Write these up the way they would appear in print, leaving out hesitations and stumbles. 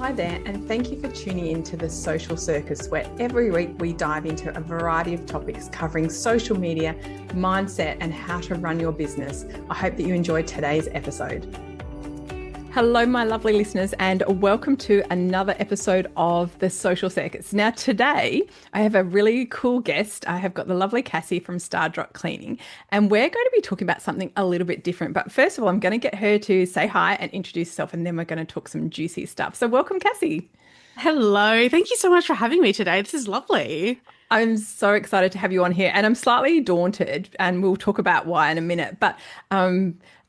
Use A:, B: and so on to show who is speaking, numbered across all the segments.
A: Hi there, and thank you for tuning in to the Social Circus, where every week we dive into a variety of topics covering social media, mindset, and how to run your business. I hope that you enjoyed today's episode. Hello, my lovely listeners, and welcome to another episode of the Social Circus. Now, today I have a really cool guest. I have got the lovely Cassie from Stardrop Cleaning, and we're going to be talking about something a little bit different. But first of all, I'm going to get her to say hi and introduce herself, and then we're going to talk some juicy stuff. So welcome, Cassie.
B: Hello. Thank you so much for having me today. This is lovely.
A: I'm so excited to have you on here, and I'm slightly daunted, and we'll talk about why in a minute. But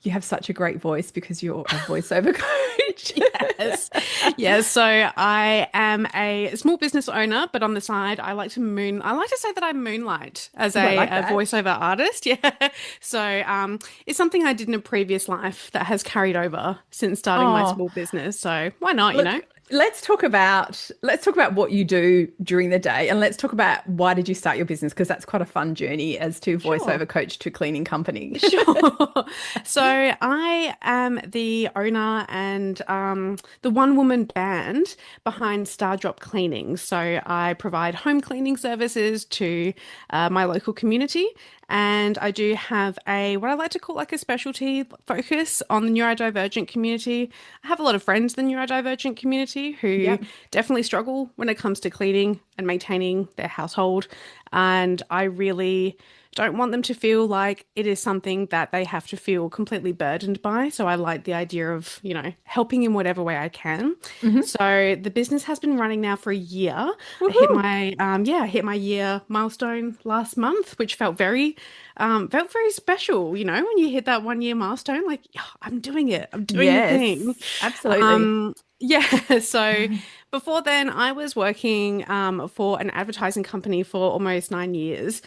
A: you have such a great voice because you're a voiceover coach.
B: Yes. Yes. So I am a small business owner, but on the side, I like to say that I moonlight as
A: I
B: a,
A: like
B: a
A: that.
B: voiceover artist. Yeah. So it's something I did in a previous life that has carried over since starting my
A: Oh,
B: small business. So why not, you know?
A: look, let's talk about what you do during the day, and let's talk about why did you start your business, because that's quite a fun journey as to
B: Sure.
A: voiceover coach to cleaning company.
B: Sure. So I am the owner and the one-woman band behind Stardrop Cleaning. So I provide home cleaning services to my local community. And I do have what I like to call like a specialty focus on the neurodivergent community. I have a lot of friends in the neurodivergent community who
A: Yep.
B: definitely struggle when it comes to cleaning and maintaining their household. And I really don't want them to feel like it is something that they have to feel completely burdened by. So I like the idea of, helping in whatever way I can.
A: Hmm.
B: So the business has been running now for a year.
A: Woohoo.
B: I hit my year milestone last month, which felt very special, when you hit that 1 year milestone, like, "Yeah, I'm doing it. I'm doing the thing."
A: Yes, absolutely.
B: Yeah, so before then, I was working for an advertising company for almost 9 years.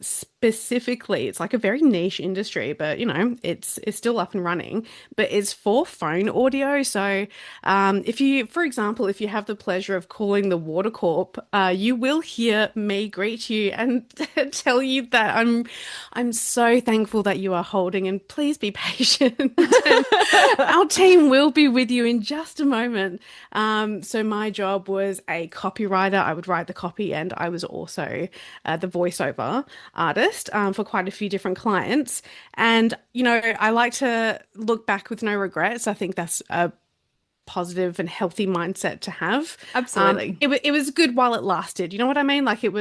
B: Specifically, it's like a very niche industry, but it's still up and running. But it's for phone audio. So, for example, if you have the pleasure of calling the Water Corp, you will hear me greet you and tell you that I'm so thankful that you are holding, and please be patient. And our team will be with you in just a moment. So my job was a copywriter. I would write the copy, and I was also the voiceover artist for quite a few different clients. And, I like to look back with no regrets. I think that's a positive and healthy mindset to have.
A: Absolutely.
B: It was good while it lasted. You know what I mean? Like
A: Hmm.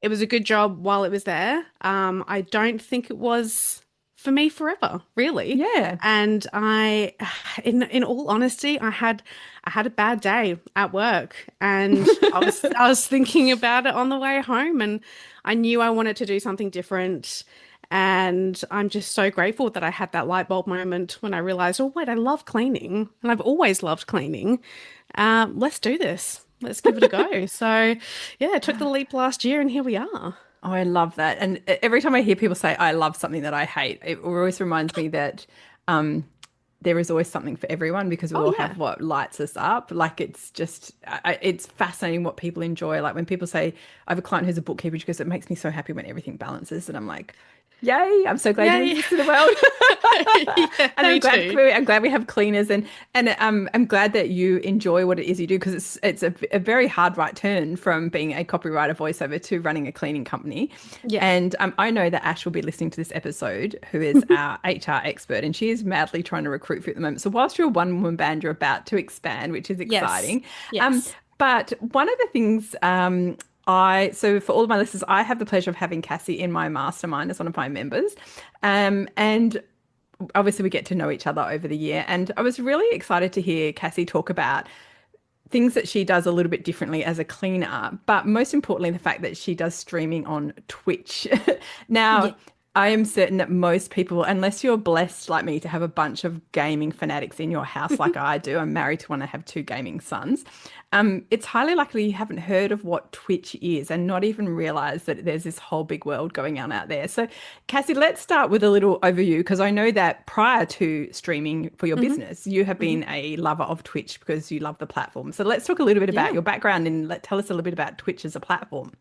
B: it was a good job while it was there. I don't think it was for me forever, really.
A: Yeah.
B: And in all honesty, I had a bad day at work, and I was thinking about it on the way home, and I knew I wanted to do something different. And I'm just so grateful that I had that light bulb moment when I realized, oh, wait, I love cleaning, and I've always loved cleaning. Let's do this. Let's give it a go. So, yeah, I took the leap last year, and here we are.
A: Oh, I love that. And every time I hear people say, I love something that I hate, it always reminds me that um, there is always something for everyone, because we
B: Oh,
A: all
B: yeah.
A: have what lights us up. Like, it's just, it's fascinating what people enjoy. Like when people say, I have a client who's a bookkeeper, because it makes me so happy when everything balances. And I'm like, yay, I'm so glad you
B: Yay.
A: exist in the world.
B: Yeah,
A: And
B: me too.
A: I'm glad we have cleaners, and I'm glad that you enjoy what it is you do, because it's a very hard right turn from being a copywriter voiceover to running a cleaning company.
B: Yeah.
A: And I know that Ash will be listening to this episode, who is our HR expert, and she is madly trying to recruit for you at the moment. So whilst you're a one-woman band, you're about to expand, which is
B: Yes.
A: exciting. Um,
B: Yes.
A: but one of the things so for all of my listeners, I have the pleasure of having Cassie in my mastermind as one of my members. And obviously we get to know each other over the year. And I was really excited to hear Cassie talk about things that she does a little bit differently as a cleaner, but most importantly, the fact that she does streaming on Twitch.
B: Yeah.
A: Now, I am certain that most people, unless you're blessed like me to have a bunch of gaming fanatics in your house like I do, I'm married to one, I have two gaming sons. It's highly likely you haven't heard of what Twitch is and not even realize that there's this whole big world going on out there. So, Cassie, let's start with a little overview, because I know that prior to streaming for your
B: Hmm.
A: business, you have
B: Hmm.
A: been a lover of Twitch because you love the platform. So let's talk a little bit about
B: Yeah.
A: your background, and tell us a little bit about Twitch as a platform.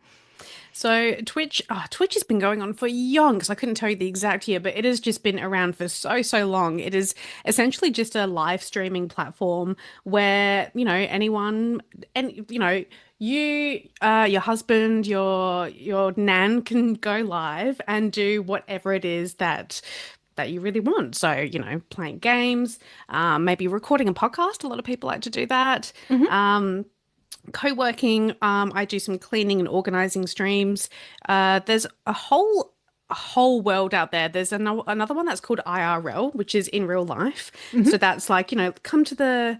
B: So Twitch has been going on for yonks. I couldn't tell you the exact year, but it has just been around for so, so long. It is essentially just a live streaming platform where, anyone and your husband, your nan can go live and do whatever it is that you really want. So, playing games, maybe recording a podcast. A lot of people like to do that.
A: Hmm.
B: Co-working, I do some cleaning and organizing streams. There's a whole world out there. There's another one that's called IRL, which is in real life.
A: Hmm.
B: So that's like, come to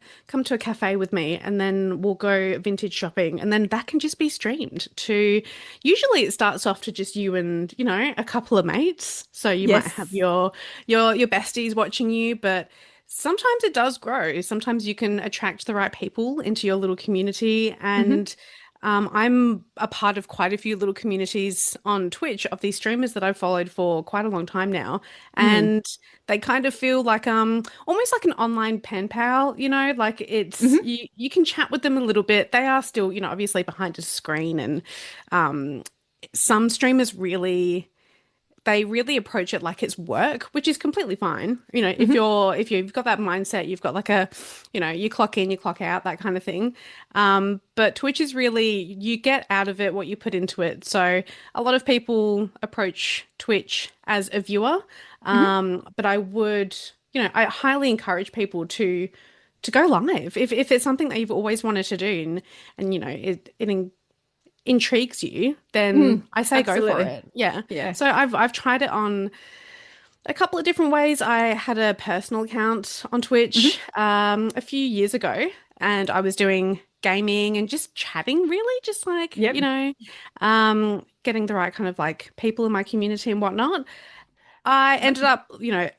B: a cafe with me and then we'll go vintage shopping. And then that can just be streamed to, usually it starts off to just you and, a couple of mates. So you might have
A: Yes.
B: your besties watching you, but sometimes it does grow. Sometimes you can attract the right people into your little community.
A: Hmm.
B: And I'm a part of quite a few little communities on Twitch of these streamers that I've followed for quite a long time now.
A: Mm.
B: And they kind of feel like almost like an online pen pal, like it's
A: Hmm.
B: you can chat with them a little bit. They are still, obviously behind a screen and um some streamers really they really approach it like it's work, which is completely fine.
A: Hmm.
B: If you've got that mindset, you've got like you clock in, you clock out, that kind of thing. But Twitch is really you get out of it what you put into it. So a lot of people approach Twitch as a viewer,
A: Hmm.
B: but I highly encourage people to go live if it's something that you've always wanted to do and it intrigues you, then
A: Mm.
B: I say go for
A: Absolutely.
B: it. Yeah.
A: Yeah.
B: So I've tried it on a couple of different ways. I had a personal account on Twitch
A: Hmm.
B: a few years ago, and I was doing gaming and just chatting, really, just like,
A: Yep.
B: getting the right kind of like people in my community and whatnot. I ended up,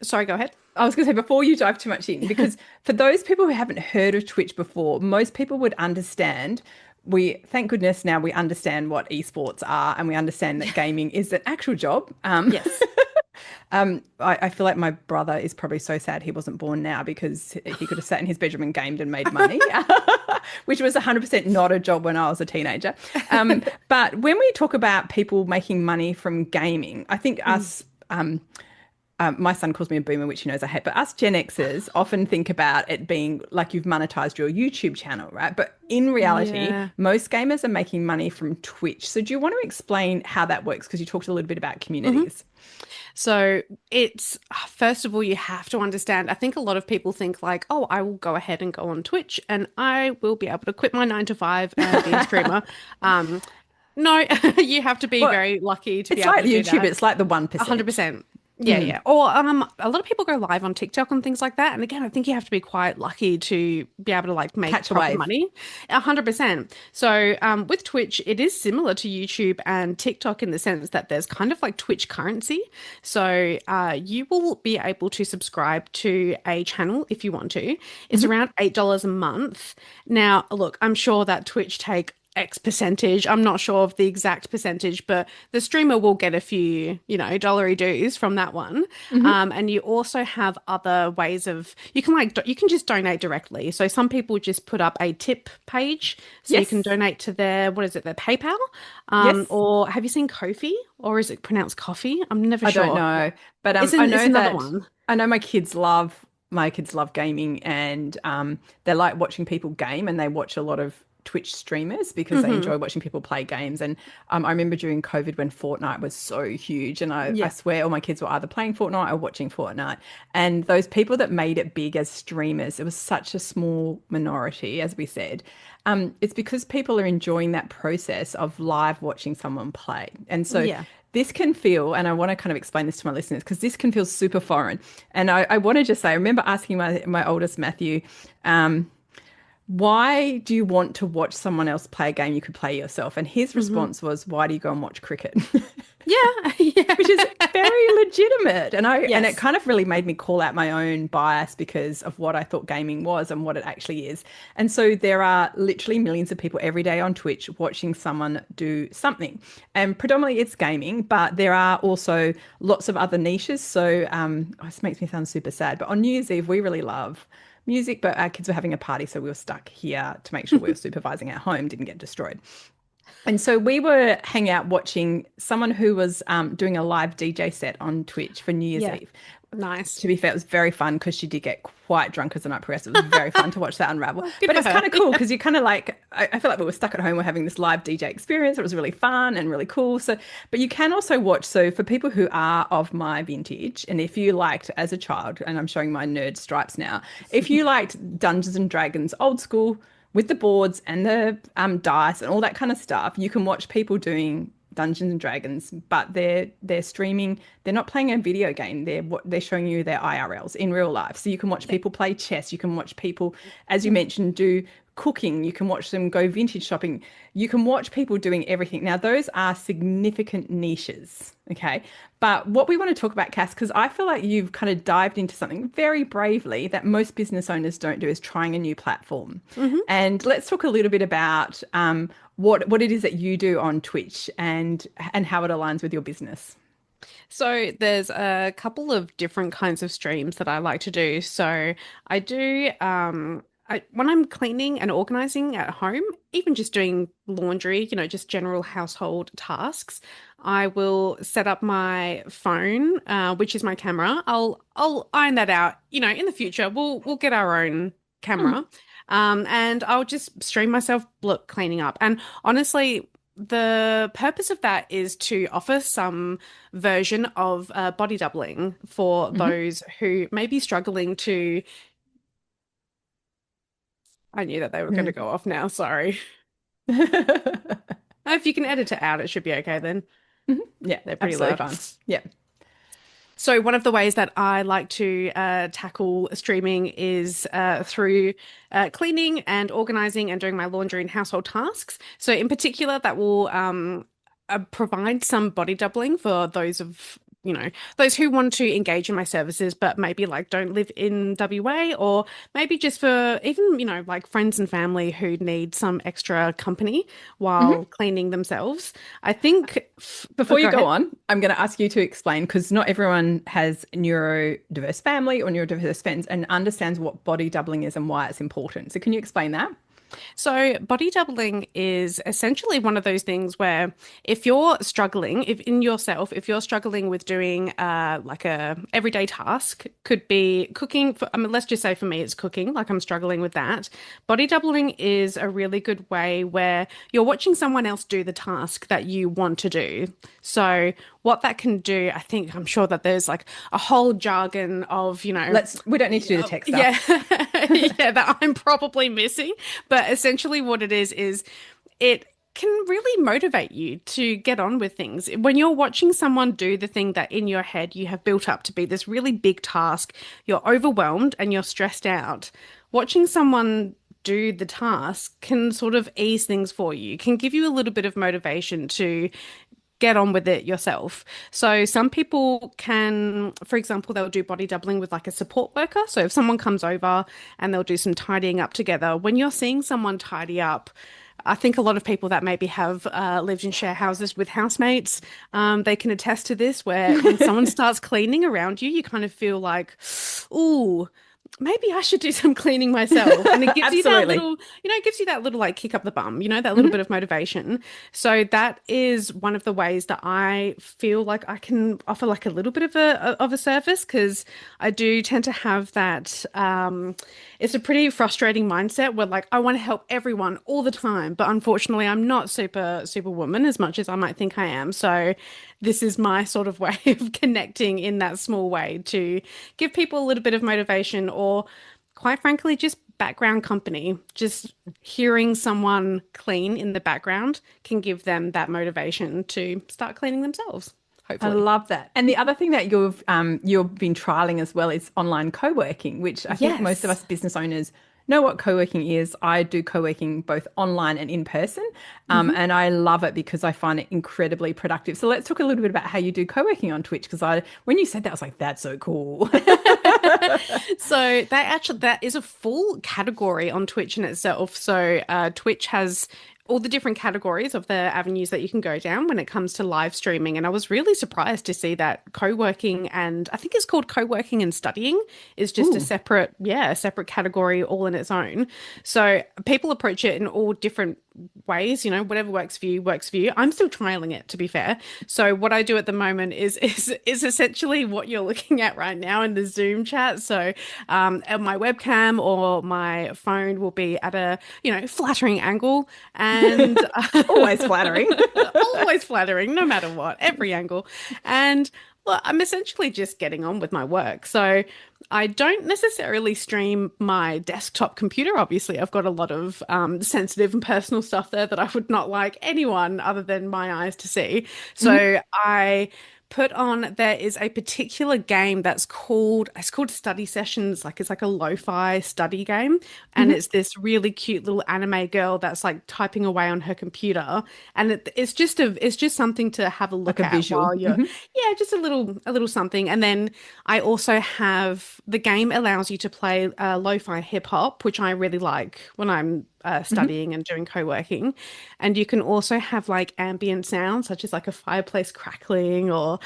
B: sorry, go ahead.
A: I was going to say before you dive too much in, because for those people who haven't heard of Twitch before, most people would understand. Thank goodness now we understand what esports are and we understand that gaming is an actual job.
B: Yes.
A: I feel like my brother is probably so sad he wasn't born now because he could have sat in his bedroom and gamed and made money, which was 100% not a job when I was a teenager. But when we talk about people making money from gaming, I think
B: Mm.
A: us. My son calls me a boomer, which he knows I hate, but us Gen Xers often think about it being like you've monetized your YouTube channel, right? But in reality,
B: Yeah.
A: most gamers are making money from Twitch. So do you want to explain how that works? Because you talked a little bit about
B: Mhm.
A: communities.
B: So it's first of all, you have to understand. I think a lot of people think like, oh, I will go ahead and go on Twitch and I will be able to quit my 9 to 5 and be a streamer. Um, no, you have to be
A: Well,
B: very lucky to be
A: it's
B: able
A: like
B: to do
A: YouTube,
B: that.
A: it's like the
B: A hundred
A: 1%.
B: percent. Yeah,
A: Mm.
B: yeah. Or a lot of people go live on TikTok and things like that. And again, I think you have to be quite lucky to be able to like make
A: Catch a
B: proper
A: wave.
B: money. 100%. So with Twitch, it is similar to YouTube and TikTok in the sense that there's kind of like Twitch currency. So you will be able to subscribe to a channel if you want to. It's
A: Mhm.
B: around $8 a month. Now, look, I'm sure that Twitch take X percentage. I'm not sure of the exact percentage, but the streamer will get a few, dollary dues from that one.
A: Mhm.
B: And you also have other ways of you can just donate directly. So some people just put up a tip page, so you can
A: Yes.
B: donate to their what is it, their PayPal,
A: Yes.
B: or have you seen Kofi, or is it pronounced coffee? I'm never
A: I don't
B: sure.
A: know, but I
B: It's
A: know
B: another
A: that
B: one.
A: I know my kids love gaming, and they like watching people game, and they watch a lot of Twitch streamers because they
B: Hmm.
A: enjoy watching people play games. And I remember during COVID when Fortnite was so huge, and I
B: Yeah.
A: swear all my kids were either playing Fortnite or watching Fortnite. And those people that made it big as streamers, it was such a small minority, as we said. It's because people are enjoying that process of live watching someone play. And so
B: Yeah.
A: this can feel, and I want to kind of explain this to my listeners because this can feel super foreign. And I want to just say, I remember asking my oldest Matthew, um, why do you want to watch someone else play a game you could play yourself? And his
B: Hmm.
A: response was, why do you go and watch cricket?
B: Yeah.
A: Which is
B: Yeah.
A: very legitimate. And it
B: Yes.
A: kind of really made me call out my own bias because of what I thought gaming was and what it actually is. And so there are literally millions of people every day on Twitch watching someone do something. And predominantly it's gaming, but there are also lots of other niches. So this makes me sound super sad, but on New Year's Eve, we really love music, but our kids were having a party, so we were stuck here to make sure we were supervising at home, didn't get destroyed. And so we were hanging out watching someone who was doing a live DJ set on Twitch for New Year's
B: Yeah.
A: Eve.
B: Nice.
A: To be fair, it was very fun because she did get quite drunk as the night progressed. It was very fun to watch that unravel.
B: Oh, good
A: But
B: for
A: it's
B: her.
A: kind of cool because you kind of like, I feel like we were stuck at home. We're having this live DJ experience. It was really fun and really cool. So, but you can also watch. So for people who are of my vintage, and if you liked as a child, and I'm showing my nerd stripes now, if you liked Dungeons and Dragons, old school with the boards and the dice and all that kind of stuff, you can watch people doing Dungeons and Dragons, but they're streaming. They're not playing a video game. They're showing you their IRLs in real life. So you can watch people play chess. You can watch people, as you mentioned, do cooking. You can watch them go vintage shopping. You can watch people doing everything. Now, those are significant niches. Okay. But what we want to talk about, Cass, because I feel like you've kind of dived into something very bravely that most business owners don't do, is trying a new platform. And let's talk a little bit about what it is that you do on Twitch and how it aligns with your business.
B: So there's a couple of different kinds of streams that I like to do. So I do when I'm cleaning and organizing at home, even just doing laundry, just general household tasks, I will set up my phone, which is my camera. I'll iron that out. In the future, we'll get our own camera. And I'll just stream myself cleaning up. And honestly, the purpose of that is to offer some version of body doubling for
A: Mhm.
B: those who may be struggling to. I knew that they were going to
A: Mhm.
B: go off now. Sorry. If you can edit it out, it should be okay then.
A: Yeah,
B: They're pretty
A: absolutely
B: loud.
A: fine. Yeah.
B: So one of the ways that I like to tackle streaming is through cleaning and organizing and doing my laundry and household tasks. So in particular, that will provide some body doubling for those who want to engage in my services, but maybe like don't live in WA, or maybe just for even, like friends and family who need some extra company while
A: Mhm.
B: cleaning themselves. I think, oh,
A: Before you
B: go
A: go
B: ahead.
A: on, I'm going to ask you to explain because not everyone has neurodiverse family or neurodiverse friends and understands what body doubling is and why it's important. So can you explain that?
B: So, body doubling is essentially one of those things where if you're struggling, if you're struggling with doing like a everyday task, could be cooking. Let's just say for me, it's cooking. Like I'm struggling with that. Body doubling is a really good way where you're watching someone else do the task that you want to do. So, what that can do, I'm sure that there's like a whole jargon of,
A: We don't need to do the tech
B: yeah,
A: stuff.
B: yeah, that I'm probably missing. But essentially, what it is it can really motivate you to get on with things. When you're watching someone do the thing that in your head you have built up to be this really big task, you're overwhelmed and you're stressed out. Watching someone do the task can sort of ease things for you, can give you a little bit of motivation to get on with it yourself. So some people can, for example, they'll do body doubling with like a support worker. So if someone comes over and they'll do some tidying up together, when you're seeing someone tidy up, I think a lot of people that maybe have lived in share houses with housemates, they can attest to this, where when someone starts cleaning around you, you kind of feel like, ooh, maybe I should do some cleaning myself. And it gives you that
A: Absolutely.
B: little, it gives you that little like kick up the bum, that little bit
A: Mhm.
B: of motivation. So that is one of the ways that I feel like I can offer like a little bit of a service, because I do tend to have that it's a pretty frustrating mindset where like I want to help everyone all the time, but unfortunately I'm not superwoman as much as I might think I am. So this is my sort of way of connecting in that small way to give people a little bit of motivation, or quite frankly, just background company. Just hearing someone clean in the background can give them that motivation to start cleaning themselves,
A: I
B: hopefully.
A: love that. And the other thing that you've been trialing as well is online co-working, which I think most of
B: Yes.
A: us business owners know what co-working is. I do co-working both online and in person,
B: Mhm.
A: and I love it because I find it incredibly productive. So let's talk a little bit about how you do co-working on Twitch because when you said that, I was like, that's so cool.
B: So that is a full category on Twitch in itself. So Twitch has all the different categories of the avenues that you can go down when it comes to live streaming. And I was really surprised to see that co-working, and I think it's called co-working and studying, is just a
A: Ooh,
B: separate, yeah, a separate category all in its own. So people approach it in all different ways, whatever works for you works for you. I'm still trialing it, to be fair. So what I do at the moment is essentially what you're looking at right now in the Zoom chat. So my webcam or my phone will be at a flattering angle, and
A: always flattering.
B: always flattering, no matter what, every angle. And well, I'm essentially just getting on with my work. So I don't necessarily stream my desktop computer. Obviously, I've got a lot of sensitive and personal stuff there that I would not like anyone other than my eyes to see.
A: Mhm.
B: So I put on, there is a particular game it's called Study Sessions. Like it's like a lo-fi study game. And
A: Mhm.
B: it's this really cute little anime girl that's like typing away on her computer. And it's just something to have a
A: Like
B: look
A: a
B: at
A: visual.
B: while you're,
A: Hmm.
B: yeah, just a little something. And then I also have, the game allows you to play lo-fi hip hop, which I really like when I'm
A: Hmm.
B: studying and doing co-working. And you can also have like ambient sounds, such as like a fireplace crackling or,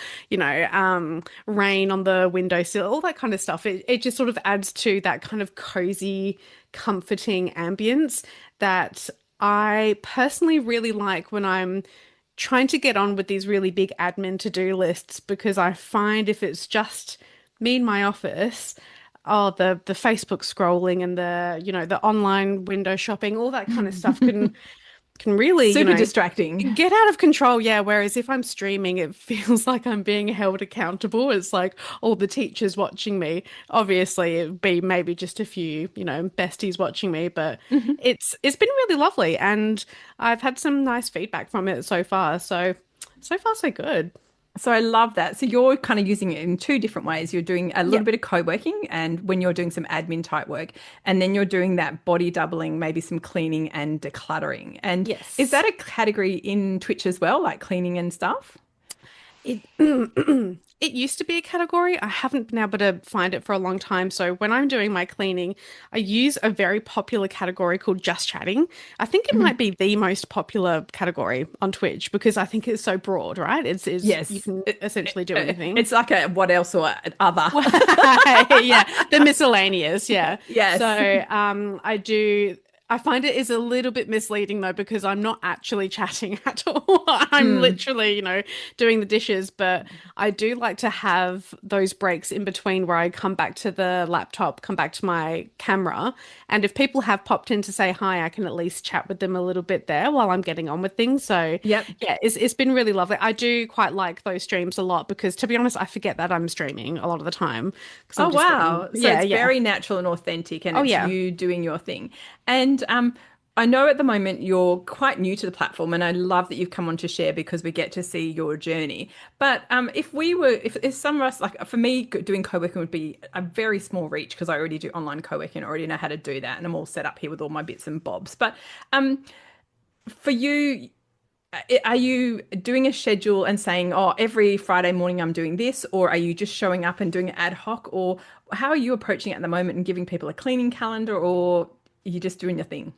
B: rain on the windowsill, all that kind of stuff. It just sort of adds to that kind of cozy, comforting ambience that I personally really like when I'm trying to get on with these really big admin to-do lists, because I find if it's just me in my office, oh, the Facebook scrolling and the online window shopping, all that kind of stuff can really,
A: Super distracting.
B: get out of control. Yeah. Whereas if I'm streaming, it feels like I'm being held accountable. It's like all the teachers watching me. Obviously, it'd be maybe just a few, besties watching me, but
A: Mhm.
B: it's been really lovely, and I've had some nice feedback from it so far. So far, so good.
A: So I love that. So you're kind of using it in two different ways. You're doing a
B: Yeah.
A: little bit of co-working and when you're doing some admin type work, and then you're doing that body doubling, maybe some cleaning and decluttering. And is
B: Yes.
A: that a category in Twitch as well, like cleaning and stuff?
B: It it used to be a category. I haven't been able to find it for a long time. So when I'm doing my cleaning, I use a very popular category called just chatting. I think it
A: Mhm.
B: might be the most popular category on Twitch because I think it's so broad, right? It's you
A: Yes.
B: can essentially do anything.
A: It's like a what else or other.
B: Yeah, the miscellaneous, yeah.
A: Yes.
B: So I find it is a little bit misleading though, because I'm not actually chatting at all. I'm
A: Mm.
B: literally, doing the dishes, but I do like to have those breaks in between where I come back to the laptop, come back to my camera, and if people have popped in to say hi, I can at least chat with them a little bit there while I'm getting on with things. So
A: Yep.
B: yeah, it's been really lovely. I do quite like those streams a lot because, to be honest, I forget that I'm streaming a lot of the time because I'm
A: Oh,
B: just getting,
A: wow. So
B: yeah,
A: it's
B: yeah.
A: very natural and authentic, and
B: Oh,
A: it's
B: yeah.
A: you doing your thing. And I know at the moment you're quite new to the platform, and I love that you've come on to share because we get to see your journey. But if some of us, like for me, doing co-working would be a very small reach because I already do online co-working, I already know how to do that, and I'm all set up here with all my bits and bobs. But um, for you, are you doing a schedule and saying, oh, every Friday morning I'm doing this, or are you just showing up and doing it ad hoc, or how are you approaching it at the moment and giving people a cleaning calendar, or are you just doing your thing?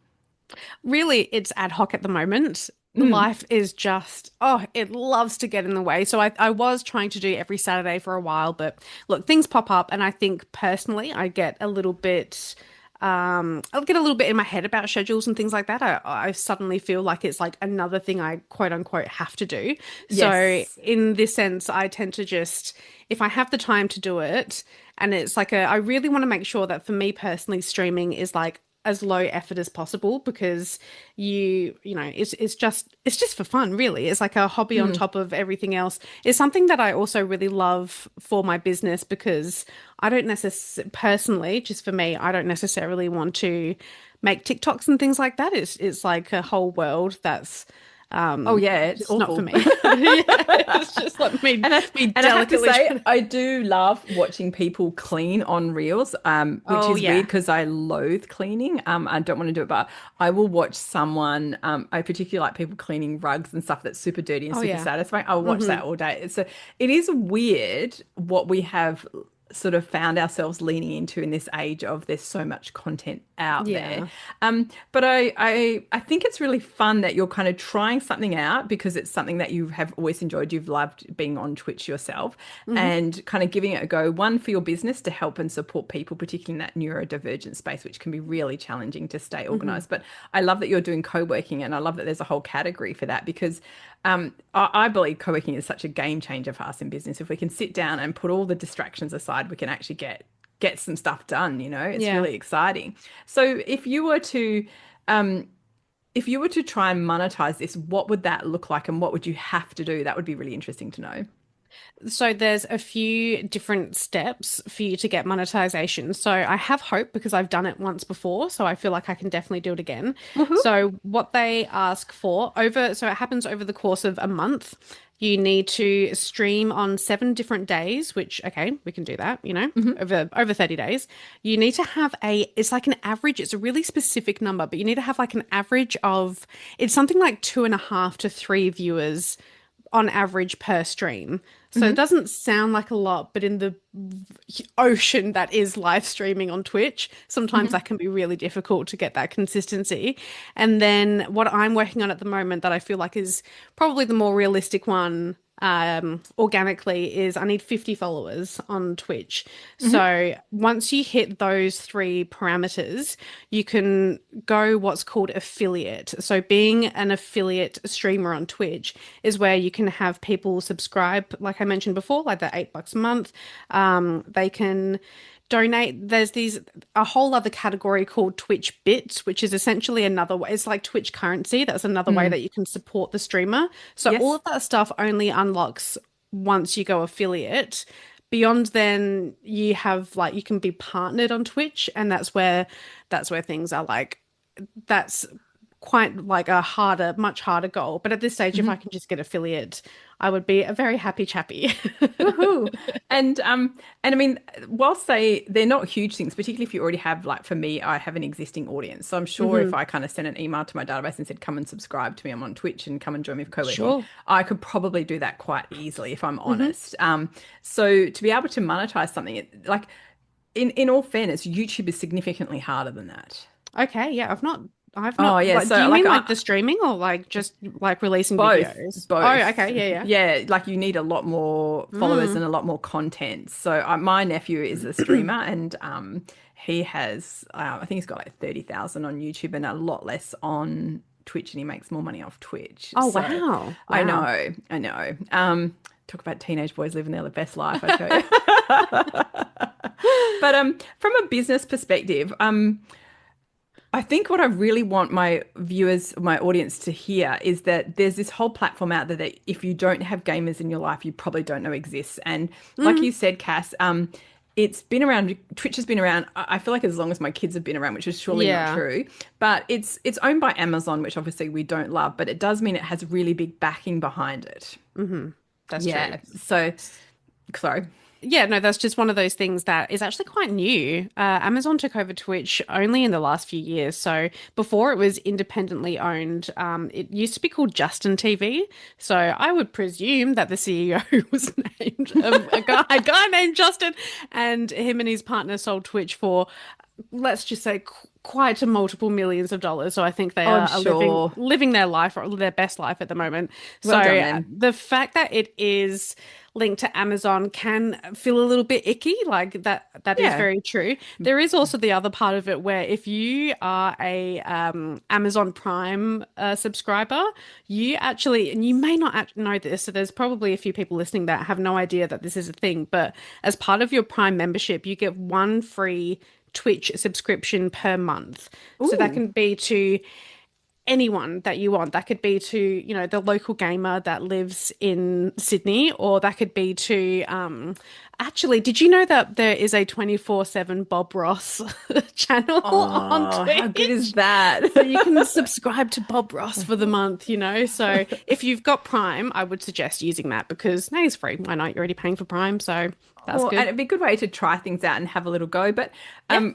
B: Really, it's ad hoc at the moment.
A: Mm.
B: Life is just, oh, it loves to get in the way. So I was trying to do every Saturday for a while, but look, things pop up. And I think personally, I'll get a little bit in my head about schedules and things like that. I suddenly feel like it's like another thing I quote unquote have to do. So
A: Yes.
B: in this sense, I tend to just, if I have the time to do it, and it's like I really want to make sure that for me personally, streaming is like as low effort as possible, because it's just for fun, really. It's like a hobby on
A: Mm.
B: top of everything else. It's something that I also really love for my business, because I don't necessarily, personally, just for me, I don't necessarily want to make TikToks and things like that. It's like a whole world that's
A: Oh yeah, it's
B: just not for
A: awful.
B: me. Yeah, it's just like me
A: And I,
B: me
A: and I have to
B: delicately
A: say,
B: trying to...
A: I do love watching people clean on Reels, which
B: Oh
A: is weird
B: yeah.
A: because I loathe cleaning. I don't want to do it, but I will watch someone. I particularly like people cleaning rugs and stuff that's super dirty and
B: Oh
A: super
B: yeah.
A: satisfying. I'll watch
B: Hmm.
A: that all day. So it is weird what we have. sort of found ourselves leaning into in this age of there's so much content out there.
B: Yeah.
A: But I think it's really fun that you're kind of trying something out because it's something that you have always enjoyed. You've loved being on Twitch yourself
B: Hmm.
A: and kind of giving it a go. One, for your business to help and support people, particularly in that neurodivergent space, which can be really challenging to stay
B: Hmm.
A: organized. But I love that you're doing co-working and I love that there's a whole category for that because I believe co-working is such a game changer for us in business. If we can sit down and put all the distractions aside, we can actually get some stuff done, you know. It's
B: Yeah.
A: really exciting. So um if you were to try and monetize this, what would that look like and what would you have to do? That would be really interesting to know.
B: So there's a few different steps for you to get monetization. So I have hope because I've done it once before, so I feel like I can definitely do it again.
A: Woohoo.
B: So what they ask for so it happens over the course of a month. You need to stream on 7 different days, which okay, we can do that,
A: Hmm.
B: over 30 days. You need to have it's like an average, it's a really specific number, but you need to have like an average of it's something like 2.5 to 3 viewers on average per stream. So it
A: Hmm.
B: doesn't sound like a lot, but in the ocean that is live streaming on Twitch, sometimes
A: Hmm.
B: that can be really difficult to get that consistency. And then what I'm working on at the moment that I feel like is probably the more realistic one organically is I need 50 followers on Twitch.
A: Hmm.
B: So once you hit those 3 parameters, you can go what's called affiliate. So being an affiliate streamer on Twitch is where you can have people subscribe, like I mentioned before, like the $8 a month. They can donate. There's a whole other category called Twitch Bits, which is essentially another way. It's like Twitch currency. That's another way
A: Mm.
B: that you can support the streamer. So all
A: Yes.
B: of that stuff only unlocks once you go affiliate. Beyond then, you have like you can be partnered on Twitch, and that's where things are like that's quite like much harder goal. But at this stage, if I
A: Mhm.
B: can just get affiliate, I would be a very happy chappy.
A: Woohoo. And I mean, whilst they're not huge things, particularly if you already have, like for me, I have an existing audience. So I'm sure if
B: Hmm.
A: I kind of sent an email to my database and said, come and subscribe to me, I'm on Twitch and come and join me for co-working,
B: Sure.
A: I could probably do that quite easily if I'm
B: Hmm.
A: honest. So to be able to monetize something, like in all fairness, YouTube is significantly harder than that.
B: Okay, yeah, I've
A: Oh
B: not,
A: yeah,
B: like, do
A: so
B: you
A: like
B: mean like the streaming or like just like releasing
A: both,
B: videos? Oh,
A: both.
B: okay, yeah,
A: Yeah, like you need a lot more followers
B: yeah.
A: and a lot more content. So my nephew is a streamer and he has, I think he's got like 30,000 on YouTube and a lot less on Twitch and he makes more money off Twitch.
B: Oh,
A: So
B: wow.
A: I
B: Wow.
A: know, I know. Talk about teenage boys living their best life, I tell you. But from a business perspective, I think what I really want my viewers, my audience to hear is that there's this whole platform out there that if you don't have gamers in your life, you probably don't know exists. And like
B: Mm,
A: you said, Cass, it's been around, Twitch has been around, I feel like as long as my kids have been around, which is surely not
B: yeah.
A: true. But it's owned by Amazon, which obviously we don't love, but it does mean it has really big backing behind it.
B: Hmm. That's true.
A: Yeah. So, sorry.
B: Yeah, no, that's just one of those things that is actually quite new. Amazon took over Twitch only in the last few years. So before it was independently owned, it used to be called Justin TV. So I would presume that the CEO was named a guy named Justin, and him and his partner sold Twitch for, let's just say, quite a multiple millions of dollars. So I think they
A: Oh, I'm
B: are living
A: sure.
B: living their life or their best life at the moment. So
A: Well done then.
B: the fact that it is linked to Amazon can feel a little bit icky. Like that is
A: Yeah.
B: very true. There is also the other part of it where if you are a Amazon Prime subscriber, you actually, and you may not know this, so there's probably a few people listening that have no idea that this is a thing, but as part of your Prime membership, you get one free Twitch subscription per month. So that
A: Ooh.
B: can be to anyone that you want. That could be to, the local gamer that lives in Sydney, or that could be to, actually, did you know that there is a 24/7 Bob Ross channel on
A: Oh, how good is
B: Twitch?
A: that?
B: So you can subscribe to Bob Ross for the month. So if you've got Prime, I would suggest using that because now it's free. Why not? You're already paying for Prime, so that's
A: Well, and
B: good.
A: it'd be a good way to try things out and have a little go. But
B: Yeah.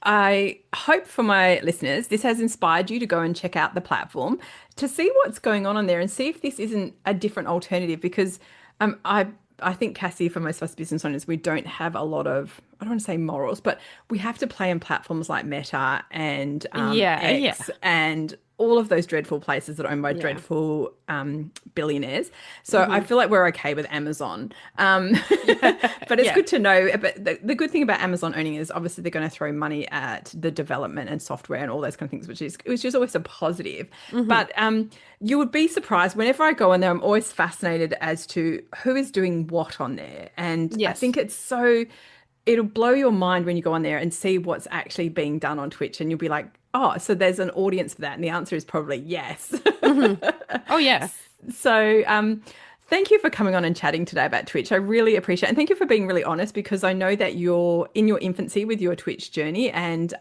A: I hope for my listeners, this has inspired you to go and check out the platform to see what's going on there and see if this isn't a different alternative because I I think, Cassie, for most of us business owners, we don't have a lot of, I don't want to say morals, but we have to play in platforms like Meta and
B: Yeah, yeah,
A: X and all of those dreadful places that are owned by
B: yeah.
A: dreadful billionaires. So I feel like we're okay with Amazon. But it's
B: Yeah.
A: good to know. But the good thing about Amazon owning is obviously they're going to throw money at the development and software and all those kind of things, which is always a positive. But you would be surprised whenever I go on there, I'm always fascinated as to who is doing what on there. And I
B: Yes.
A: think it'll blow your mind when you go on there and see what's actually being done on Twitch. And you'll be like, oh, so there's an audience for that. And the answer is probably yes.
B: Oh, yeah.
A: So, thank you for coming on and chatting today about Twitch. I really appreciate it. And thank you for being really honest, because I know that you're in your infancy with your Twitch journey. And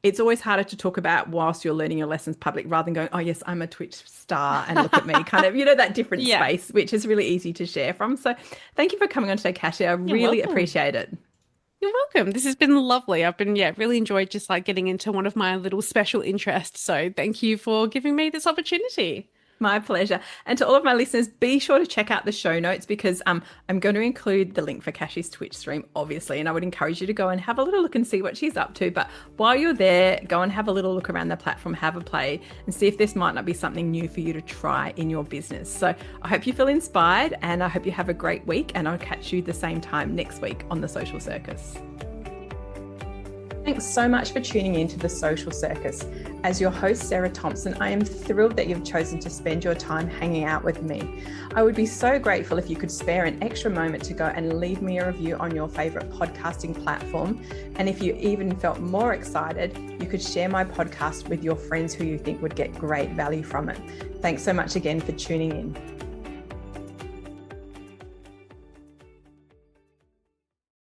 A: it's always harder to talk about whilst you're learning your lessons public rather than going, oh, yes, I'm a Twitch star and look at me, kind of, that different
B: Yeah.
A: space, which is really easy to share from. So thank you for coming on today, Cassie. I really
B: welcome.
A: appreciate it.
B: You're welcome. This has been lovely. I've been, really enjoyed just like getting into one of my little special interests. So thank you for giving me this opportunity.
A: My pleasure. And to all of my listeners, be sure to check out the show notes, because I'm going to include the link for Cassie's Twitch stream, obviously, and I would encourage you to go and have a little look and see what she's up to. But while you're there, go and have a little look around the platform, have a play, and see if this might not be something new for you to try in your business. So I hope you feel inspired, and I hope you have a great week, and I'll catch you the same time next week on the Social Circus. Thanks so much for tuning in to the Social Circus. As your host, Sarah Thompson, I am thrilled that you've chosen to spend your time hanging out with me. I would be so grateful if you could spare an extra moment to go and leave me a review on your favorite podcasting platform. And if you even felt more excited, you could share my podcast with your friends who you think would get great value from it. Thanks so much again for tuning in.